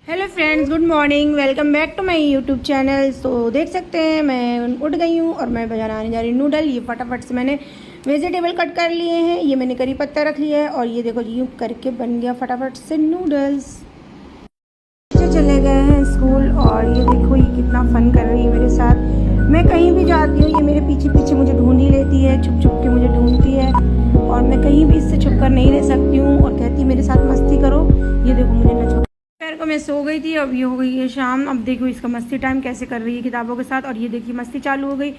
Hello friends, good morning. Welcome back to my YouTube channel. तो देख सकते हैं मैं उठ गई हूँ और मैं बनाने जा रही हूँ नूडल। ये फटाफट से मैंने वेजिटेबल कट कर लिए हैं। ये मैंने करी पत्ता रख लिया है और ये देखो यूँ करके बन गया फटाफट से नूडल्स। बच्चे चले गए हैं स्कूल और ये देखो ये कितना फन कर रही है मेरे साथ। मैं कहीं भी जाती हूँ ये मेरे पीछे पीछे मुझे ढूंढ ही लेती है, छुप छुप के मुझे ढूंढती है और मैं कहीं भी इससे छुप कर नहीं रह सकती हूँ और कहती है मेरे साथ मस्ती करो। ये देखो मुझे न छुप पैर को मैं सो गई थी, अब ये हो गई है शाम। अब देखो इसका मस्ती टाइम कैसे कर रही है किताबों के साथ और ये देखिए मस्ती चालू हो गई।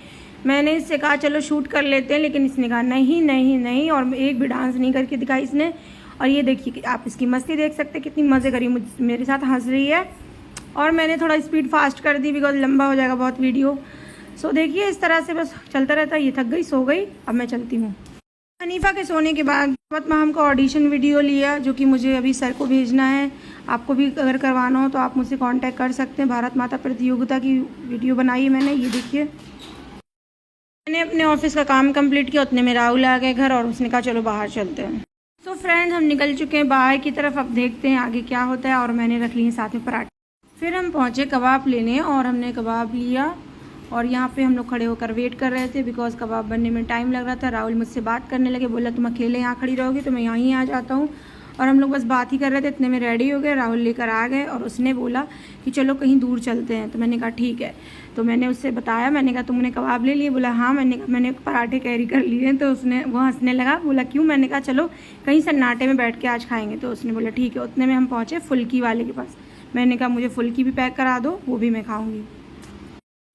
मैंने इससे कहा चलो शूट कर लेते हैं, लेकिन इसने कहा नहीं नहीं नहीं और एक भी डांस नहीं करके दिखाई इसने। और ये देखिए कि आप इसकी मस्ती देख सकते हैं कितनी मज़े करी, मेरे साथ हंस रही है। और मैंने थोड़ा स्पीड फास्ट कर दी बिकॉज लंबा हो जाएगा बहुत वीडियो। सो देखिए इस तरह से बस चलता रहता है। ये थक गई, सो गई, अब मैं चलती हूँ। हनीफा के सोने के बाद मैम का ऑडिशन वीडियो लिया जो कि मुझे अभी सर को भेजना है। आपको भी अगर करवाना हो तो आप मुझसे कांटेक्ट कर सकते हैं। भारत माता प्रतियोगिता की वीडियो बनाई है मैंने। ये देखिए मैंने अपने ऑफिस का काम कंप्लीट किया, उतने में राहुल आ गए घर और उसने कहा चलो बाहर चलते हैं। तो फ्रेंड्स हम निकल चुके हैं बाहर की तरफ, अब देखते हैं आगे क्या होता है। और मैंने रख लिए साथ में पराठे। फिर हम पहुँचे कबाब लेने और हमने कबाब लिया और यहाँ पे हम लोग खड़े होकर वेट कर रहे थे बिकॉज कबाब बनने में टाइम लग रहा था। राहुल मुझसे बात करने लगे, बोला तुम अकेले यहाँ खड़ी रहोगी तो मैं यहाँ ही आ जाता हूँ। और हम लोग बस बात ही कर रहे थे, इतने में रेडी हो गए, राहुल लेकर आ गए और उसने बोला कि चलो कहीं दूर चलते हैं। तो मैंने कहा ठीक है। तो मैंने उससे बताया, मैंने कहा तुमने कबाब ले लिए? बोला हाँ। मैंने पराठे कैरी कर लिए। तो वो हंसने लगा, बोला क्यों? मैंने कहा चलो कहीं सन्नाटे में बैठ के आज खाएँगे। तो उसने बोला ठीक है। उतने में हम पहुँचे फुल्की वाले के पास। मैंने कहा मुझे फुल्की भी पैक करा दो, वो भी मैं खाऊँगी।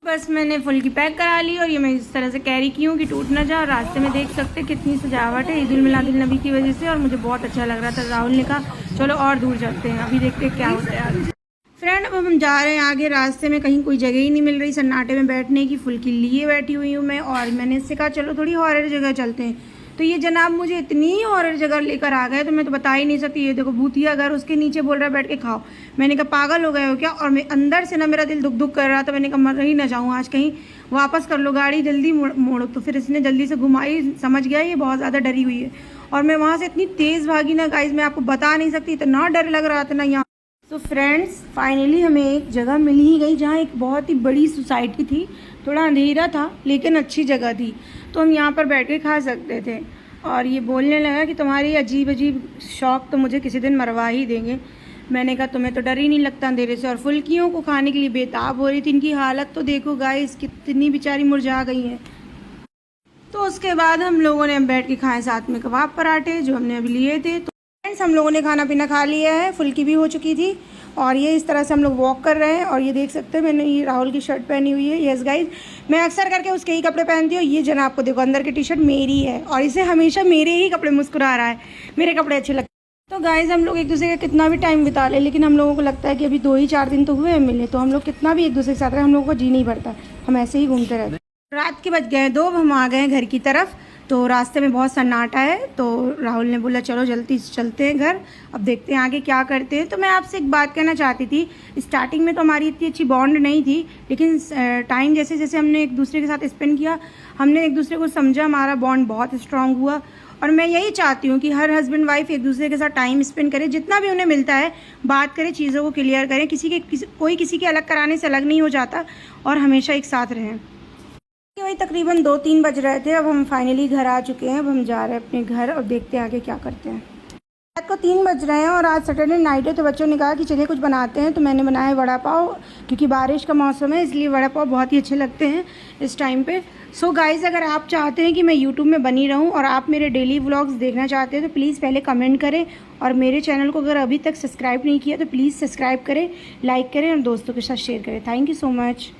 बस मैंने फुल्की पैक करा ली और ये मैं इस तरह से कैरी की हूँ कि टूट ना जाए। रास्ते में देख सकते हैं कितनी सजावट है ईद उल मिलादुल नबी की वजह से और मुझे बहुत अच्छा लग रहा था। राहुल ने कहा चलो और दूर चलते हैं, अभी देखते हैं क्या होता है यार। फ्रेंड अब हम जा रहे हैं आगे। रास्ते में कहीं कोई जगह ही नहीं मिल रही सन्नाटे में बैठने की। फुल्की लिए बैठी हुई हूँ मैं और मैंने इससे कहा चलो थोड़ी हॉरर जगह चलते हैं। तो ये जनाब मुझे इतनी हॉरर जगह लेकर आ गए तो मैं तो बता ही नहीं सकती। ये देखो भूतिया घर, उसके नीचे बोल रहा है बैठ के खाओ। मैंने कहा पागल हो गए हो क्या? और मैं अंदर से ना मेरा दिल दुख दुख कर रहा था। मैंने कहा मर ही ना जाऊँ आज, कहीं वापस कर लो गाड़ी, जल्दी मोड़ो। तो फिर इसने जल्दी से घुमाई, समझ गया ये बहुत ज़्यादा डरी हुई है। और मैं वहाँ से इतनी तेज़ भागी ना गाइस, मैं आपको बता नहीं सकती, इतना डर लग रहा था ना यहाँ। तो फ्रेंड्स फाइनली हमें एक जगह मिल ही गई जहाँ एक बहुत ही बड़ी सोसाइटी थी। थोड़ा अंधेरा था लेकिन अच्छी जगह थी, तो हम यहाँ पर बैठ के खा सकते थे। और ये बोलने लगा कि तुम्हारी अजीब अजीब शौक़ तो मुझे किसी दिन मरवा ही देंगे। मैंने कहा तुम्हें तो डर ही नहीं लगता अंधेरे से। और फुल्कियों को खाने के लिए बेताब हो रही थी। इनकी हालत तो देखो गाइस, कितनी बेचारी मुरझा गई हैं। तो उसके बाद हम लोगों ने बैठ के खाए साथ में कबाब पराठे जो हमने अभी लिए थे। तो फ्रेंड्स हम लोगों ने खाना पीना खा लिया है, फुल्की भी हो चुकी थी और ये इस तरह से हम लोग वॉक कर रहे हैं। और ये देख सकते हैं मैंने ये राहुल की शर्ट पहनी हुई है। यस गाइज, मैं अक्सर करके उसके ही कपड़े पहनती हूँ। ये जनाब को देखो अंदर की टी शर्ट मेरी है और इसे हमेशा मेरे ही कपड़े मुस्कुरा रहा है, मेरे कपड़े अच्छे लगते हैं। तो गाइज हम लोग एक दूसरे का कितना भी टाइम बिता ले, लेकिन हम लोगों को लगता है कि अभी 2 ही 4 दिन तो हुए हैं मिले, तो हम लोग कितना भी एक दूसरे के साथ रहे हम लोगों को जी नहीं पड़ता, हम ऐसे ही घूमते रहते हैं। रात के बज गए 2, हम आ गए घर की तरफ। तो रास्ते में बहुत सन्नाटा है तो राहुल ने बोला चलो जल्दी चलते हैं घर, अब देखते हैं आगे क्या करते हैं। तो मैं आपसे एक बात कहना चाहती थी, स्टार्टिंग में तो हमारी इतनी अच्छी बॉन्ड नहीं थी, लेकिन टाइम जैसे जैसे हमने एक दूसरे के साथ स्पेंड किया, हमने एक दूसरे को समझा, हमारा बॉन्ड बहुत स्ट्रांग हुआ। और मैं यही चाहती हूँ कि हर हस्बैंड वाइफ एक दूसरे के साथ टाइम स्पेंड करें, जितना भी उन्हें मिलता है बात करें, चीज़ों को क्लियर करें। कोई किसी के अलग कराने से अलग नहीं हो जाता और हमेशा एक साथ रहें। वही तकरीबन 2-3 बज रहे थे। अब हम फाइनली घर आ चुके हैं। अब हम जा रहे हैं अपने घर और देखते हैं आगे क्या करते हैं। रात को 3 बज रहे हैं और आज सैटरडे नाइट है तो बच्चों ने कहा कि चलिए कुछ बनाते हैं। तो मैंने बनाया वड़ा पाव, क्योंकि बारिश का मौसम है इसलिए वड़ा पाव बहुत ही अच्छे लगते हैं इस टाइम पे। सो गाइज़ अगर आप चाहते हैं कि मैं यूट्यूब में बनी रहूं और आप मेरे डेली व्लॉग्स देखना चाहते हैं तो प्लीज़ पहले कमेंट करें और मेरे चैनल को अगर अभी तक सब्सक्राइब नहीं किया तो प्लीज़ सब्सक्राइब करें, लाइक करें और दोस्तों के साथ शेयर करें। Thank you so much.